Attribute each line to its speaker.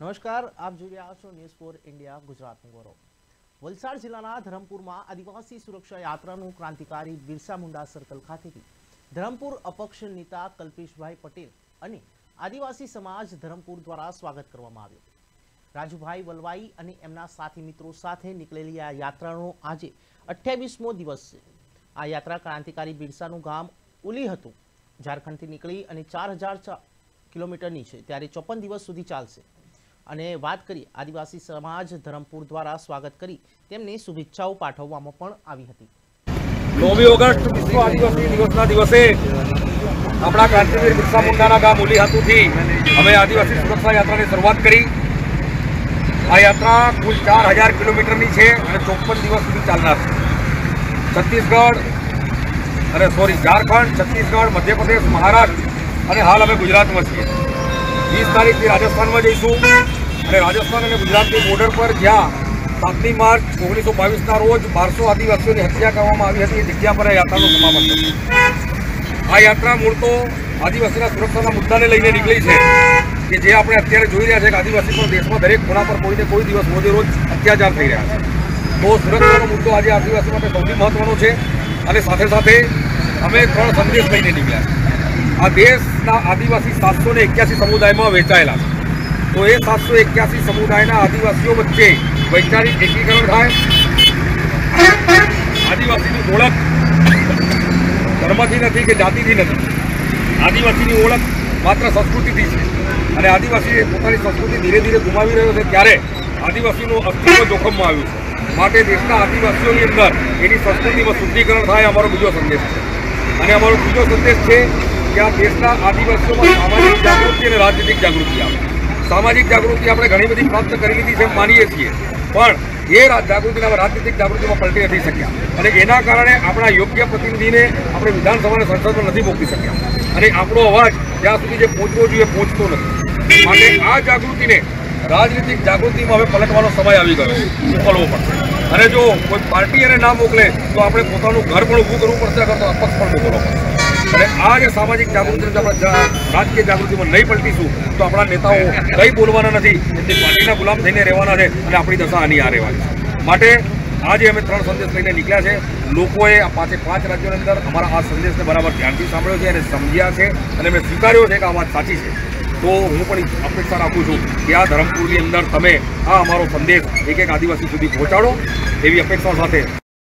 Speaker 1: નમસ્કાર, આપ જોઈ રહ્યા છો ન્યૂઝ ફોર ઇન્ડિયા ગુજરાતનું ગૌરવ। વલસાડ જિલ્લાના ધરમપુરમાં આદિવાસી સુરક્ષા યાત્રાનું ક્રાંતિકારી બિરસા મુંડા સર્કલ ખાતેથી ધરમપુર અપક્ષ નેતા કલ્પેશભાઈ પટેલ અને આદિવાસી સમાજ ધરમપુર દ્વારા સ્વાગત કરવામાં આવ્યું। રાજુભાઈ વલવાઈ અને એમના સાથી મિત્રો સાથે નીકળેલી આ યાત્રાનો આજે 28મો દિવસ છે। આ યાત્રા ક્રાંતિકારી બિરસાનું ગામ ઉલી હતું ઝારખંડથી નીકળી અને 4000 કિલોમીટરની છે, ત્યારે 54 દિવસ સુધી ચાલશે। અને વાત કરી આદિવાસી સમાજ ધરમપુર દ્વારા સ્વાગત કરી તેમને શુભેચ્છાઓ પાઠવવામાં પણ આવી હતી।
Speaker 2: 9 ઓગસ્ટ વિશ્વ આદિવાસી દિવસના દિવસે આપણા ક્રાંતિવીર બિરસા મુંડાના ગામ ઉલી હાતુથી અમે આદિવાસી સુરક્ષા યાત્રાની શરૂઆત કરી। આ યાત્રા કુલ 4000 કિલોમીટરની છે અને 54 દિવસ સુધી ચાલનાર છે। ઝારખંડ, છત્તીસગઢ, મધ્યપ્રદેશ, મહારાષ્ટ્ર અને હાલ અમે ગુજરાતમાં છીએ। 20 તારીખથી રાજસ્થાનમાં જઈશું અને રાજસ્થાન અને ગુજરાતની બોર્ડર પર જ્યાં 7મી માર્ચ 1922ના રોજ 1200 આદિવાસીઓની હત્યા કરવામાં આવી હતી, એ જગ્યા પર આ યાત્રાનું સમાપન થશે। આ યાત્રા મૂળ તો આદિવાસીના સુરક્ષાના મુદ્દાને લઈને નીકળી છે કે જે આપણે અત્યારે જોઈ રહ્યા છે કે આદિવાસી પર દેશમાં દરેક ખૂણા પર કોઈને કોઈ દિવસ રોજે રોજ અત્યાચાર થઈ રહ્યા છે। તો સુરક્ષાનો મુદ્દો આજે આદિવાસી માટે સૌથી મહત્વનો છે અને સાથે સાથે અમે 3 સંદેશ લઈને નીકળ્યા છે। આ દેશના આદિવાસી 781 સમુદાયમાં વહેંચાયેલા છે, તો એ 781 સમુદાયના આદિવાસીઓ વચ્ચે વૈચારિક એકીકરણ થાય। આદિવાસીની ઓળખ ધર્મથી નથી કે જાતિથી નથી, આદિવાસીની ઓળખ માત્ર સંસ્કૃતિથી છે અને આદિવાસી પોતાની સંસ્કૃતિ ધીરે ધીરે ગુમાવી રહ્યો છે, ત્યારે આદિવાસીનું અસ્તિત્વ જોખમમાં આવ્યું છે। માટે દેશના આદિવાસીઓની અંદર એની સંસ્કૃતિમાં શુદ્ધિકરણ થાય, અમારો બીજો સંદેશ છે। અને અમારો બીજો સંદેશ છે કે આ દેશના આદિવાસીઓમાં સામાજિક જાગૃતિ અને રાજનીતિક જાગૃતિ આવે। સામાજિક જાગૃતિ આપણે ઘણી બધી પ્રાપ્ત કરી લીધી છે માનીએ છીએ, પણ એ જાગૃતિને રાજનીતિક જાગૃતિમાં પલટી નથી શક્યા અને એના કારણે આપણા યોગ્ય પ્રતિનિધિને આપણે વિધાનસભા અને સંસદમાં નથી મોકલી શક્યા અને આપણો અવાજ જ્યાં સુધી જે પહોંચવો જોઈએ પહોંચતો નથી। માટે આ જાગૃતિને રાજનીતિક જાગૃતિમાં હવે પલટવાનો સમય આવી ગયો, મોકલવો પડશે। અને જો કોઈ પાર્ટી એને ના મોકલે તો આપણે પોતાનું ઘર પણ ઊભું કરવું પડશે, અગર તો અપક્ષ પણ મોકલવો પડશે। અને આ જે સામાજિક જાગૃતિ આપણે રાજકીય જાગૃતિમાં નહીં પલટીશું તો આપણા નેતાઓ કંઈ બોલવાના નથી, એમની પાર્ટીના ગુલામ થઈને રહેવાના છે અને આપણી દશા આની આ રહેવાની છે। માટે આજે અમે 3 સંદેશ લઈને નીકળ્યા છે। લોકોએ આ 5 રાજ્યોની અંદર અમારા આ સંદેશને બરાબર ધ્યાનથી સાંભળ્યો છે અને સમજ્યા છે અને મેં સ્વીકાર્યો છે કે આ વાત સાચી છે। તો હું પણ અપેક્ષા રાખું છું કે આ ધરમપુરની અંદર તમે આ અમારો સંદેશ એક આદિવાસી સુધી પહોંચાડો, એવી અપેક્ષાઓ સાથે